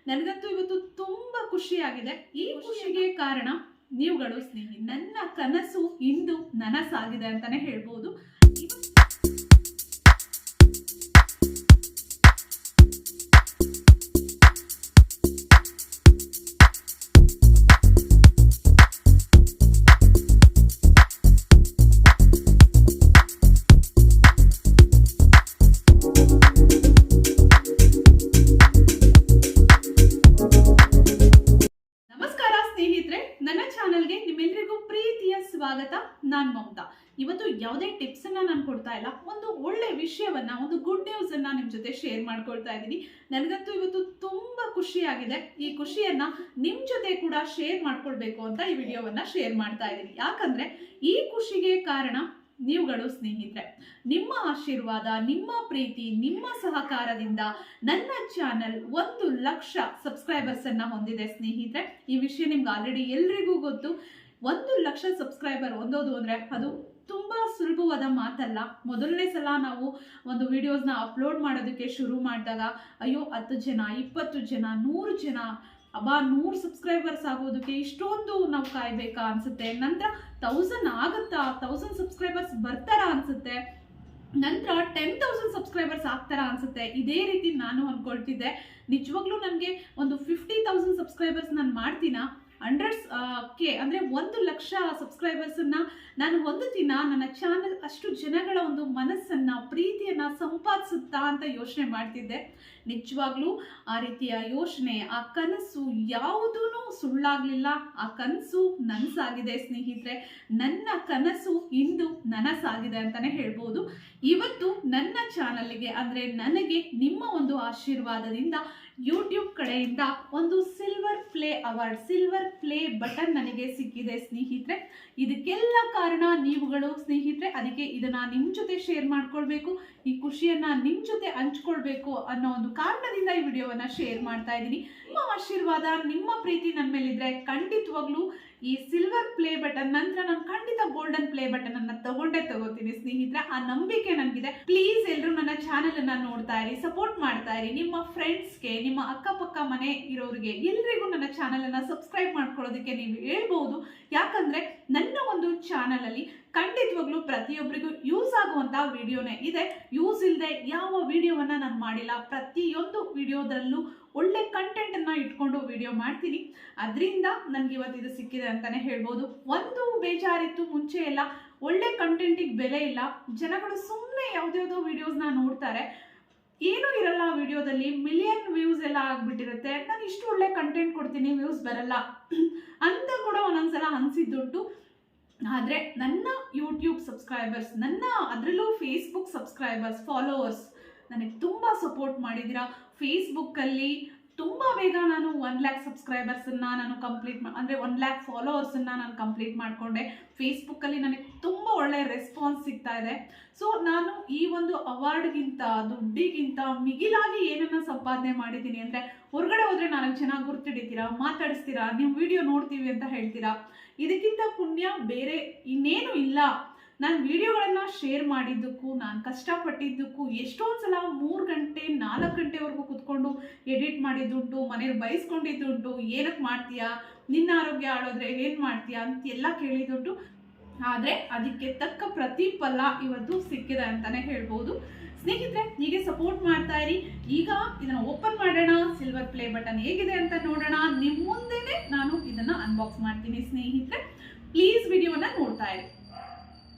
ನನಗಂತೂ ಇವತ್ತು ತುಂಬಾ ಖುಷಿಯಾಗಿದೆ. ಈ ಖುಷಿಗೆ ಕಾರಣ ನೀವುಗಳು ಸ್ನೇಹಿ. ನನ್ನ ಕನಸು ಇಂದು ನನಸಾಗಿದೆ ಅಂತಾನೆ ಹೇಳ್ಬೋದು. ನಮಸ್ಕಾರ ಸ್ನೇಹಿತರೆ, ನನ್ನ ಚಾನೆಲ್ಗೆ ನಿಮ್ಮೆಲ್ಲರಿಗೂ ಪ್ರೀತಿಯ ಸ್ವಾಗತ. ನಾನು ಮಮತಾ. ಇವತ್ತು ಯಾವುದೇ ಟಿಪ್ಸ್ ಅನ್ನ ನಾನು ಕೊಡ್ತಾ ಇಲ್ಲ, ಒಂದು ಒಳ್ಳೆ ವಿಷಯವನ್ನ, ಒಂದು ಗುಡ್ ನ್ಯೂಸ್ ಅನ್ನ ನಿಮ್ ಜೊತೆ ಶೇರ್ ಮಾಡ್ಕೊಳ್ತಾ ಇದ್ದೀನಿ. ನನಗಂತೂ ಇವತ್ತು ತುಂಬಾ ಖುಷಿಯಾಗಿದೆ. ಈ ಖುಷಿಯನ್ನ ನಿಮ್ ಜೊತೆ ಕೂಡ ಶೇರ್ ಮಾಡ್ಕೊಳ್ಬೇಕು ಅಂತ ಈ ವಿಡಿಯೋವನ್ನ ಶೇರ್ ಮಾಡ್ತಾ ಇದ್ದೀನಿ. ಯಾಕಂದ್ರೆ ಈ ಖುಷಿಗೆ ಕಾರಣ ನೀವುಗಳು ಸ್ನೇಹಿತರೆ. ನಿಮ್ಮ ಆಶೀರ್ವಾದ, ನಿಮ್ಮ ಪ್ರೀತಿ, ನಿಮ್ಮ ಸಹಕಾರದಿಂದ ನನ್ನ ಚಾನೆಲ್ 1,00,000 ಸಬ್ಸ್ಕ್ರೈಬರ್ಸ್ ಅನ್ನ ಹೊಂದಿದೆ ಸ್ನೇಹಿತರೆ. ಈ ವಿಷಯ ನಿಮ್ಗೆ ಆಲ್ರೆಡಿ ಎಲ್ರಿಗೂ ಗೊತ್ತು. 1,00,000 ಸಬ್ಸ್ಕ್ರೈಬರ್ ಹೊಂದೋದು ಅಂದ್ರೆ ಅದು ತುಂಬಾ ಸುಲಭವಾದ ಮಾತಲ್ಲ. ಮೊದಲನೇ ಸಲ ನಾವು ಒಂದು ವಿಡಿಯೋಸ್ನ ಅಪ್ಲೋಡ್ ಮಾಡೋದಕ್ಕೆ ಶುರು ಮಾಡಿದಾಗ ಅಯ್ಯೋ 10 ಜನ, 20 ಜನ, 100 ಜನ, 100 ಸಬ್ಸ್ಕ್ರೈಬರ್ಸ್ ಆಗೋದಕ್ಕೆ ಇಷ್ಟೊಂದು ನಾವು ಕಾಯ್ಬೇಕಾ ಅನ್ಸುತ್ತೆ. ನಂತರ 1000 ಆಗುತ್ತಾ, 1000 ಸಬ್ಸ್ಕ್ರೈಬರ್ಸ್ ಬರ್ತಾರಾ ಅನ್ಸುತ್ತೆ. ನಂತರ 10,000 ಸಬ್ಸ್ಕ್ರೈಬರ್ಸ್ ಆಗ್ತಾರಾ ಅನ್ಸುತ್ತೆ. ಇದೇ ರೀತಿ ನಾನು ಅನ್ಕೊಳ್ತಿದ್ದೆ. ನಿಜವಾಗ್ಲೂ ನನಗೆ ಒಂದು 50,000 ಸಬ್ಸ್ಕ್ರೈಬರ್ಸ್ ನಾನು ಮಾಡ್ತೀನಾ, 100K ಅಂದರೆ 1,00,000 ಸಬ್ಸ್ಕ್ರೈಬರ್ಸನ್ನು ನಾನು ಹೊಂದುತ್ತೀನ, ನನ್ನ ಚಾನಲ್ ಅಷ್ಟು ಜನಗಳ ಒಂದು ಮನಸ್ಸನ್ನು, ಪ್ರೀತಿಯನ್ನು ಸಂಪಾದಿಸುತ್ತಾ ಅಂತ ಯೋಚನೆ ಮಾಡ್ತಿದ್ದೆ. ನಿಜವಾಗ್ಲೂ ಆ ರೀತಿಯ ಯೋಚನೆ, ಆ ಕನಸು ಯಾವುದೂ ಸುಳ್ಳಾಗಲಿಲ್ಲ. ಆ ಕನಸು ನನಸಾಗಿದೆ ಸ್ನೇಹಿತರೆ. ನನ್ನ ಕನಸು ಇಂದು ನನಸಾಗಿದೆ ಅಂತಲೇ ಹೇಳ್ಬೋದು. ಇವತ್ತು ನನ್ನ ಚಾನಲ್ಗೆ ಅಂದರೆ ನನಗೆ ನಿಮ್ಮ ಒಂದು ಆಶೀರ್ವಾದದಿಂದ ಯೂಟ್ಯೂಬ್ ಕಡೆಯಿಂದ ಒಂದು ಸಿಲ್ವರ್ ಪ್ಲೇ ಬಟನ್ ನನಗೆ ಸಿಕ್ಕಿದೆ ಸ್ನೇಹಿತರೆ. ಇದಕ್ಕೆಲ್ಲ ಕಾರಣ ನೀವುಗಳು ಸ್ನೇಹಿತರೆ. ಅದಕ್ಕೆ ಇದನ್ನ ನಿಮ್ಮ ಜೊತೆ ಶೇರ್ ಮಾಡ್ಕೊಳ್ಬೇಕು, ಈ ಖುಷಿಯನ್ನ ನಿಮ್ಮ ಜೊತೆ ಹಂಚ್ಕೊಳ್ಬೇಕು ಅನ್ನೋ ಒಂದು ಕಾರಣದಿಂದ ಈ ವಿಡಿಯೋವನ್ನ ಶೇರ್ ಮಾಡ್ತಾ ಇದ್ದೀನಿ. ನಿಮ್ಮ ಆಶೀರ್ವಾದ, ನಿಮ್ಮ ಪ್ರೀತಿ ನನ್ನ ಮೇಲಿದ್ರೆ ಖಂಡಿತವಾಗ್ಲೂ ಈ ಸಿಲ್ವರ್ ಪ್ಲೇ ಬಟನ್ ನಂತರ ನಾನು ಖಂಡಿತ ಗೋಲ್ಡನ್ ಪ್ಲೇ ಬಟನ್ ಅನ್ನ ತಗೋತೀನಿ ಸ್ನೇಹಿತರೆ. ಆ ನಂಬಿಕೆ ನನಗಿದೆ. ಪ್ಲೀಸ್ ಎಲ್ಲರೂ ನನ್ನ ಚಾನೆಲ್ ಅನ್ನ ನೋಡ್ತಾ ಇರಿ, ಸಪೋರ್ಟ್ ಮಾಡ್ತಾ ಇರಿ. ನಿಮ್ಮ ಫ್ರೆಂಡ್ಸ್ಗೆ, ನಿಮ್ಮ ಅಕ್ಕಪಕ್ಕ ಮನೆ ಇರೋರಿಗೆ ಎಲ್ರಿಗೂ ನನ್ನ ಚಾನೆಲ್ ಅನ್ನ ಸಬ್ಸ್ಕ್ರೈಬ್ ಮಾಡ್ಕೊಳ್ಳೋದಕ್ಕೆ ನೀವು ಹೇಳ್ಬಹುದು. ಯಾಕಂದ್ರೆ ನನ್ನ ಒಂದು ಚಾನೆಲ್ ಅಲ್ಲಿ ಖಂಡಿತವಾಗ್ಲೂ ಪ್ರತಿಯೊಬ್ಬರಿಗೂ ಯೂಸ್ ಆಗುವಂತ ವಿಡಿಯೋನೇ ಇದೆ. ಯೂಸ್ ಇಲ್ಲದೆ ಯಾವ ವಿಡಿಯೋವನ್ನ ನಾನು ಮಾಡಿಲ್ಲ. ಪ್ರತಿಯೊಂದು ವಿಡಿಯೋದಲ್ಲೂ ಒಳ್ಳೆ ಕಂಟೆಂಟ್ ಅನ್ನ ಇಟ್ಕೊಂಡು ವಿಡಿಯೋ ಮಾಡ್ತೀನಿ. ಅದರಿಂದ ನನಗೆ ಇವತ್ತು ಇದು ಸಿಕ್ಕಿದೆ ಅಂತಾನೆ ಹೇಳ್ಬೋದು. ಒಂದು ಬೇಜಾರಿತ್ತು, ಮುಂಚೆ ಎಲ್ಲ ಒಳ್ಳೆ ಕಂಟೆಂಟಿಗೆ ಬೆಲೆ ಇಲ್ಲ. ಜನಗಳು ಸುಮ್ಮನೆ ಯಾವುದ್ಯಾವುದೋ ವಿಡಿಯೋಸ್ನ ನೋಡ್ತಾರೆ, ಏನೂ ಇರಲ್ಲ ವಿಡಿಯೋದಲ್ಲಿ. ಮಿಲಿಯನ್ ವ್ಯೂಸ್ ಎಲ್ಲ ಆಗ್ಬಿಟ್ಟಿರುತ್ತೆ. ನಾನು ಇಷ್ಟು ಒಳ್ಳೆ ಕಂಟೆಂಟ್ ಕೊಡ್ತೀನಿ, ವ್ಯೂಸ್ ಬರಲ್ಲ ಅಂತ ಕೂಡ ಒಂದೊಂದ್ಸಲ ಅನಿಸಿದ್ದುಂಟು. ಆದರೆ ನನ್ನ ಯೂಟ್ಯೂಬ್ ಸಬ್ಸ್ಕ್ರೈಬರ್ಸ್, ನನ್ನ ಅದರಲ್ಲೂ ಫೇಸ್ಬುಕ್ ಸಬ್ಸ್ಕ್ರೈಬರ್ಸ್, ಫಾಲೋವರ್ಸ್ ನನಗೆ ತುಂಬ ಸಪೋರ್ಟ್ ಮಾಡಿದ್ದೀರಾ. ಫೇಸ್ಬುಕ್ಕಲ್ಲಿ ತುಂಬ ಬೇಗ ನಾನು 1,00,000 ಸಬ್ಸ್ಕ್ರೈಬರ್ಸನ್ನು ನಾನು ಅಂದರೆ 1,00,000 ಫಾಲೋವರ್ಸನ್ನು ನಾನು ಕಂಪ್ಲೀಟ್ ಮಾಡಿಕೊಂಡೆ. ಫೇಸ್ಬುಕ್ಕಲ್ಲಿ ನನಗೆ ತುಂಬ ಒಳ್ಳೆಯ ರೆಸ್ಪಾನ್ಸ್ ಸಿಗ್ತಾ ಇದೆ. ಸೊ ನಾನು ಈ ಒಂದು ಅವಾರ್ಡ್ಗಿಂತ, ದುಡ್ಡಿಗಿಂತ ಮಿಗಿಲಾಗಿ ಏನನ್ನ ಸಂಪಾದನೆ ಮಾಡಿದ್ದೀನಿ ಅಂದರೆ, ಹೊರಗಡೆ ಹೋದರೆ 4 ಜನ ಗುರ್ತಿಡಿತೀರಾ, ಮಾತಾಡಿಸ್ತೀರಾ, ನೀವು ವಿಡಿಯೋ ನೋಡ್ತೀವಿ ಅಂತ ಹೇಳ್ತೀರಾ. ಇದಕ್ಕಿಂತ ಪುಣ್ಯ ಬೇರೆ ಇನ್ನೇನು ಇಲ್ಲ. ನಾನು ವಿಡಿಯೋಗಳನ್ನು ಶೇರ್ ಮಾಡಿದ್ದಕ್ಕೂ, ನಾನು ಕಷ್ಟಪಟ್ಟಿದ್ದಕ್ಕೂ, ಎಷ್ಟೊಂದು ಸಲ 3 ಗಂಟೆ 4 ಗಂಟೆವರೆಗೂ ಕುತ್ಕೊಂಡು ಎಡಿಟ್ ಮಾಡಿದ್ದುಂಟು, ಮನೇಲಿ ಬಯಸ್ಕೊಂಡಿದ್ದುಂಟು. ಏನಕ್ಕೆ ಮಾಡ್ತೀಯಾ, ನಿನ್ನ ಆರೋಗ್ಯ ಆಳೋದ್ರೆ ಏನು ಮಾಡ್ತೀಯಾ ಅಂತೆಲ್ಲ ಕೇಳಿದ್ದುಂಟು. ಆದರೆ ಅದಕ್ಕೆ ತಕ್ಕ ಪ್ರತಿಫಲ ಇವತ್ತು ಸಿಕ್ಕಿದೆ ಅಂತಲೇ ಹೇಳ್ಬೋದು ಸ್ನೇಹಿತರೆ. ಹೀಗೆ ಸಪೋರ್ಟ್ ಮಾಡ್ತಾ ಇರಿ. ಈಗ ಇದನ್ನು ಓಪನ್ ಮಾಡೋಣ, ಸಿಲ್ವರ್ ಪ್ಲೇ ಬಟನ್ ಹೇಗಿದೆ ಅಂತ ನೋಡೋಣ. ನಿಮ್ಮ ಮುಂದೆನೇ ನಾನು ಇದನ್ನು ಅನ್ಬಾಕ್ಸ್ ಮಾಡ್ತೀನಿ ಸ್ನೇಹಿತರೆ. ಪ್ಲೀಸ್ ವಿಡಿಯೋನ ನೋಡ್ತಾ ಇರಿ.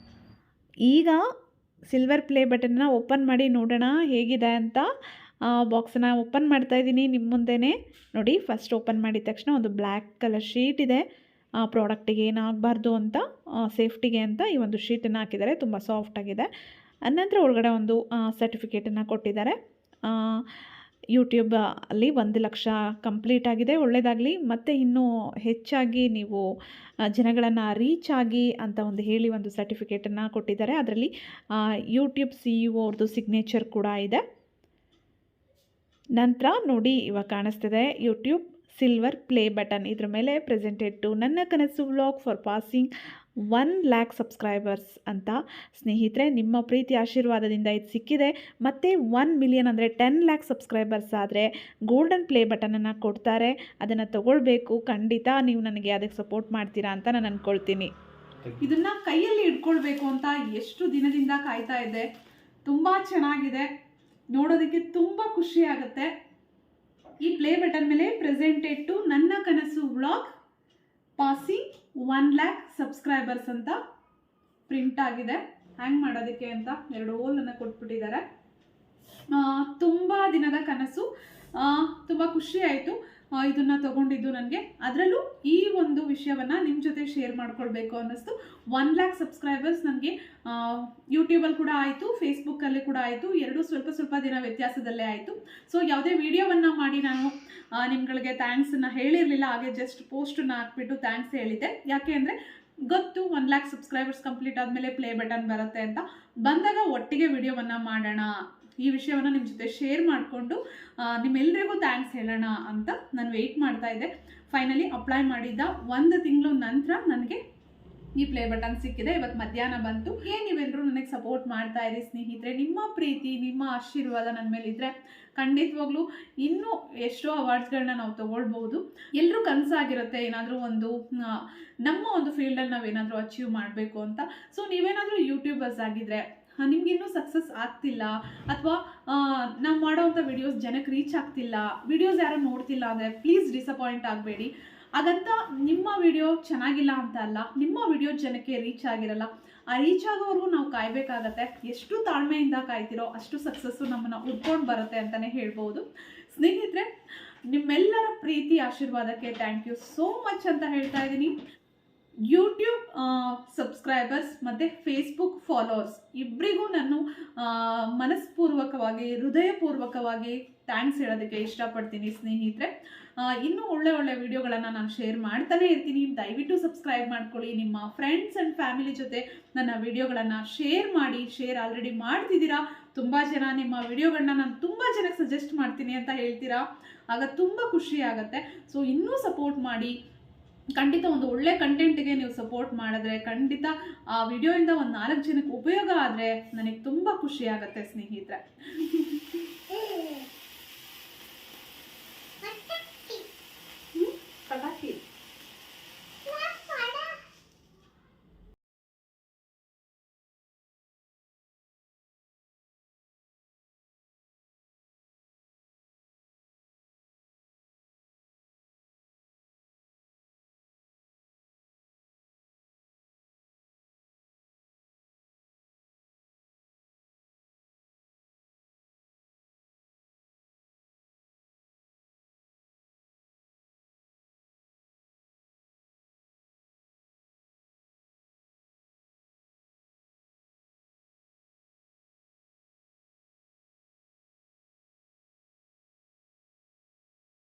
ಈಗ ಸಿಲ್ವರ್ ಪ್ಲೇ ಬಟನ್ನ ಓಪನ್ ಮಾಡಿ ನೋಡೋಣ ಹೇಗಿದೆ ಅಂತ. ಬಾಕ್ಸನ್ನ ಓಪನ್ ಮಾಡ್ತಾ ಇದ್ದೀನಿ ನಿಮ್ಮ ಮುಂದೆನೇ. ನೋಡಿ, ಫಸ್ಟ್ ಓಪನ್ ಮಾಡಿದ ತಕ್ಷಣ ಒಂದು ಬ್ಲ್ಯಾಕ್ ಕಲರ್ ಶೀಟ್ ಇದೆ. ಪ್ರಾಡಕ್ಟಿಗೆ ಏನಾಗಬಾರ್ದು ಅಂತ, ಸೇಫ್ಟಿಗೆ ಅಂತ ಈ ಒಂದು ಶೀಟನ್ನು ಹಾಕಿದ್ದಾರೆ. ತುಂಬ ಸಾಫ್ಟಾಗಿದೆ. ಅನಂತರ ಒಳಗಡೆ ಒಂದು ಸರ್ಟಿಫಿಕೇಟನ್ನು ಕೊಟ್ಟಿದ್ದಾರೆ. ಯೂಟ್ಯೂಬ್ ಅಲ್ಲಿ 1,00,000 ಕಂಪ್ಲೀಟ್ ಆಗಿದೆ, ಒಳ್ಳೆಯದಾಗಲಿ. ಮತ್ತು ಇನ್ನೂ ಹೆಚ್ಚಾಗಿ ನೀವು ಜನಗಳನ್ನು ರೀಚ್ ಆಗಿ ಅಂತ ಒಂದು ಹೇಳಿ ಒಂದು ಸರ್ಟಿಫಿಕೇಟನ್ನು ಕೊಟ್ಟಿದ್ದಾರೆ. ಅದರಲ್ಲಿ ಯೂಟ್ಯೂಬ್ CEO ಅವ್ರದ್ದು ಸಿಗ್ನೇಚರ್ ಕೂಡ ಇದೆ. ನಂತರ ನೋಡಿ, ಇವಾಗ ಕಾಣಿಸ್ತಿದೆ ಯೂಟ್ಯೂಬ್ ಸಿಲ್ವರ್ ಪ್ಲೇ ಬಟನ್. ಇದ್ರ ಮೇಲೆ ಪ್ರೆಸೆಂಟೆಡ್ ಟು ನನ್ನ ಕನಸು ವ್ಲಾಗ್ ಫಾರ್ ಪಾಸಿಂಗ್ 1,00,000 ಸಬ್ಸ್ಕ್ರೈಬರ್ಸ್ ಅಂತ. ಸ್ನೇಹಿತರೆ, ನಿಮ್ಮ ಪ್ರೀತಿ ಆಶೀರ್ವಾದದಿಂದ ಇದು ಸಿಕ್ಕಿದೆ. ಮತ್ತು 1 ಮಿಲಿಯನ್ ಅಂದರೆ 10,00,000 ಸಬ್ಸ್ಕ್ರೈಬರ್ಸ್ ಆದರೆ ಗೋಲ್ಡನ್ ಪ್ಲೇ ಬಟನನ್ನು ಕೊಡ್ತಾರೆ. ಅದನ್ನು ತೊಗೊಳ್ಬೇಕು. ಖಂಡಿತ ನೀವು ನನಗೆ ಅದಕ್ಕೆ ಸಪೋರ್ಟ್ ಮಾಡ್ತೀರಾ ಅಂತ ನಾನು ಅಂದ್ಕೊಳ್ತೀನಿ. ಇದನ್ನು ಕೈಯಲ್ಲಿ ಇಟ್ಕೊಳ್ಬೇಕು ಅಂತ ಎಷ್ಟು ದಿನದಿಂದ ಕಾಯ್ತಾ ಇದ್ದೆ. ತುಂಬ ಚೆನ್ನಾಗಿದೆ, ನೋಡೋದಕ್ಕೆ ತುಂಬ ಖುಷಿ ಆಗುತ್ತೆ. ಈ ಪ್ಲೇ ಬಟನ್ ಮೇಲೆ ಪ್ರೆಸೆಂಟೆಡ್ ಟು ನನ್ನ ಕನಸು ವ್ಲಾಗ್ ಪಾಸಿಂಗ್ 1,00,000 ಸಬ್ಸ್ಕ್ರೈಬರ್ಸ್ ಅಂತ ಪ್ರಿಂಟ್ ಆಗಿದೆ. ಹ್ಯಾಂಗ್ ಮಾಡೋದಕ್ಕೆ ಅಂತ 2 ಹೋಲನ್ನು ಕೊಟ್ಬಿಟ್ಟಿದ್ದಾರೆ. ತುಂಬ ದಿನದ ಕನಸು, ತುಂಬ ಖುಷಿ ಆಯಿತು ಇದನ್ನು ತೊಗೊಂಡಿದ್ದು ನನಗೆ. ಅದರಲ್ಲೂ ಈ ಒಂದು ವಿಷಯವನ್ನು ನಿಮ್ಮ ಜೊತೆ ಶೇರ್ ಮಾಡ್ಕೊಳ್ಬೇಕು ಅನ್ನಿಸ್ತು. 1,00,000 ಸಬ್ಸ್ಕ್ರೈಬರ್ಸ್ ನನಗೆ ಯೂಟ್ಯೂಬಲ್ಲಿ ಕೂಡ ಆಯಿತು, ಫೇಸ್ಬುಕ್ಕಲ್ಲಿ ಕೂಡ ಆಯಿತು. ಎರಡೂ ಸ್ವಲ್ಪ ದಿನ ವ್ಯತ್ಯಾಸದಲ್ಲೇ ಆಯಿತು. ಸೊ ಯಾವುದೇ ವಿಡಿಯೋವನ್ನು ಮಾಡಿ ನಾನು ನಿಮ್ಗಳಿಗೆ ಥ್ಯಾಂಕ್ಸನ್ನು ಹೇಳಿರಲಿಲ್ಲ. ಹಾಗೆ ಜಸ್ಟ್ ಪೋಸ್ಟನ್ನು ಹಾಕ್ಬಿಟ್ಟು ಥ್ಯಾಂಕ್ಸ್ ಹೇಳಿದ್ದೆ. ಯಾಕೆ ಅಂದರೆ ಗೊತ್ತು 1,00,000 ಸಬ್ಸ್ಕ್ರೈಬರ್ಸ್ ಕಂಪ್ಲೀಟ್ ಆದಮೇಲೆ ಪ್ಲೇ ಬಟನ್ ಬರುತ್ತೆ ಅಂತ. ಬಂದಾಗ ಒಟ್ಟಿಗೆ ವಿಡಿಯೋವನ್ನು ಮಾಡೋಣ, ಈ ವಿಷಯವನ್ನು ನಿಮ್ಮ ಜೊತೆ ಶೇರ್ ಮಾಡಿಕೊಂಡು ನಿಮ್ಮೆಲ್ಲರಿಗೂ ಥ್ಯಾಂಕ್ಸ್ ಹೇಳೋಣ ಅಂತ ನಾನು ವೆಯ್ಟ್ ಮಾಡ್ತಾ ಇದ್ದೆ. ಫೈನಲಿ ಅಪ್ಲೈ ಮಾಡಿದ್ದ 1 ತಿಂಗಳು ನಂತರ ನನಗೆ ಈ ಪ್ಲೇ ಬಟನ್ ಸಿಕ್ಕಿದೆ. ಇವತ್ತು ಮಧ್ಯಾಹ್ನ ಬಂತು. ನೀವೆಲ್ಲರೂ ನನಗೆ ಸಪೋರ್ಟ್ ಮಾಡ್ತಾ ಇರಿ ಸ್ನೇಹಿತರೆ. ನಿಮ್ಮ ಪ್ರೀತಿ, ನಿಮ್ಮ ಆಶೀರ್ವಾದ ನನ್ನ ಮೇಲೆ ಇದ್ದರೆ ಖಂಡಿತವಾಗ್ಲೂ ಇನ್ನೂ ಎಷ್ಟೋ ಅವಾರ್ಡ್ಸ್ಗಳನ್ನ ನಾವು ತೊಗೊಳ್ಬೋದು. ಎಲ್ಲರೂ ಕನಸಾಗಿರುತ್ತೆ ಏನಾದರೂ ಒಂದು ನಮ್ಮ ಒಂದು ಫೀಲ್ಡಲ್ಲಿ ನಾವೇನಾದರೂ ಅಚೀವ್ ಮಾಡಬೇಕು ಅಂತ. ಸೊ ನೀವೇನಾದರೂ ಯೂಟ್ಯೂಬರ್ಸ್ ಆಗಿದ್ದರೆ, ನಿಮಗಿನ್ನೂ ಸಕ್ಸಸ್ ಆಗ್ತಿಲ್ಲ ಅಥವಾ ನಾವು ಮಾಡೋವಂಥ ವಿಡಿಯೋಸ್ ಜನಕ್ಕೆ ರೀಚ್ ಆಗ್ತಿಲ್ಲ, ವಿಡಿಯೋಸ್ ಯಾರು ನೋಡ್ತಿಲ್ಲ ಅಂದರೆ ಪ್ಲೀಸ್ ಡಿಸಪಾಯಿಂಟ್ ಆಗಬೇಡಿ. ಹಾಗಂತ ನಿಮ್ಮ ವಿಡಿಯೋ ಚೆನ್ನಾಗಿಲ್ಲ ಅಂತ ಅಲ್ಲ, ನಿಮ್ಮ ವಿಡಿಯೋ ಜನಕ್ಕೆ ರೀಚ್ ಆಗಿರಲ್ಲ. ಆ ರೀಚ್ ಆಗೋವರೆಗೂ ನಾವು ಕಾಯಬೇಕಾಗತ್ತೆ. ಎಷ್ಟು ತಾಳ್ಮೆಯಿಂದ ಕಾಯ್ತಿರೋ ಅಷ್ಟು ಸಕ್ಸಸ್ಸು ನಮ್ಮನ್ನು ಉಟ್ಕೊಂಡು ಬರುತ್ತೆ ಅಂತಲೇ ಹೇಳ್ಬೋದು. ಸ್ನೇಹಿತರೆ, ನಿಮ್ಮೆಲ್ಲರ ಪ್ರೀತಿ ಆಶೀರ್ವಾದಕ್ಕೆ ಥ್ಯಾಂಕ್ ಯು ಸೋ ಮಚ್ ಅಂತ ಹೇಳ್ತಾ ಇದ್ದೀನಿ. ಯೂಟ್ಯೂಬ್ ಸಬ್ಸ್ಕ್ರೈಬರ್ಸ್ ಮತ್ತು ಫೇಸ್ಬುಕ್ ಫಾಲೋವರ್ಸ್ ಇಬ್ಬರಿಗೂ ನಾನು ಮನಸ್ಪೂರ್ವಕವಾಗಿ, ಹೃದಯಪೂರ್ವಕವಾಗಿ ಥ್ಯಾಂಕ್ಸ್ ಹೇಳೋದಕ್ಕೆ ಇಷ್ಟಪಡ್ತೀನಿ ಸ್ನೇಹಿತರೆ. ಇನ್ನೂ ಒಳ್ಳೆ ವಿಡಿಯೋಗಳನ್ನು ನಾನು ಶೇರ್ ಮಾಡ್ತಾನೆ ಇರ್ತೀನಿ. ದಯವಿಟ್ಟು ಸಬ್ಸ್ಕ್ರೈಬ್ ಮಾಡ್ಕೊಳ್ಳಿ. ನಿಮ್ಮ ಫ್ರೆಂಡ್ಸ್ ಆ್ಯಂಡ್ ಫ್ಯಾಮಿಲಿ ಜೊತೆ ನನ್ನ ವಿಡಿಯೋಗಳನ್ನು ಶೇರ್ ಮಾಡಿ. ಶೇರ್ ಆಲ್ರೆಡಿ ಮಾಡ್ತಿದ್ದೀರಾ. ತುಂಬ ಜನ ನಿಮ್ಮ ವಿಡಿಯೋಗಳನ್ನ ನಾನು ತುಂಬ ಜನಕ್ಕೆ ಸಜೆಸ್ಟ್ ಮಾಡ್ತೀನಿ ಅಂತ ಹೇಳ್ತೀರಾ. ಆಗ ತುಂಬ ಖುಷಿ ಆಗುತ್ತೆ. ಸೊ ಇನ್ನೂ ಸಪೋರ್ಟ್ ಮಾಡಿ. ಖಂಡಿತ ಒಂದು ಒಳ್ಳೆ ಕಂಟೆಂಟ್ಗೆ ನೀವು ಸಪೋರ್ಟ್ ಮಾಡಿದ್ರೆ ಖಂಡಿತ ಆ ವಿಡಿಯೋಯಿಂದ ಒಂದು 4 ಜನಕ್ಕೆ ಉಪಯೋಗ ಆದರೆ ನನಗೆ ತುಂಬ ಖುಷಿ ಆಗುತ್ತೆ ಸ್ನೇಹಿತರೆ.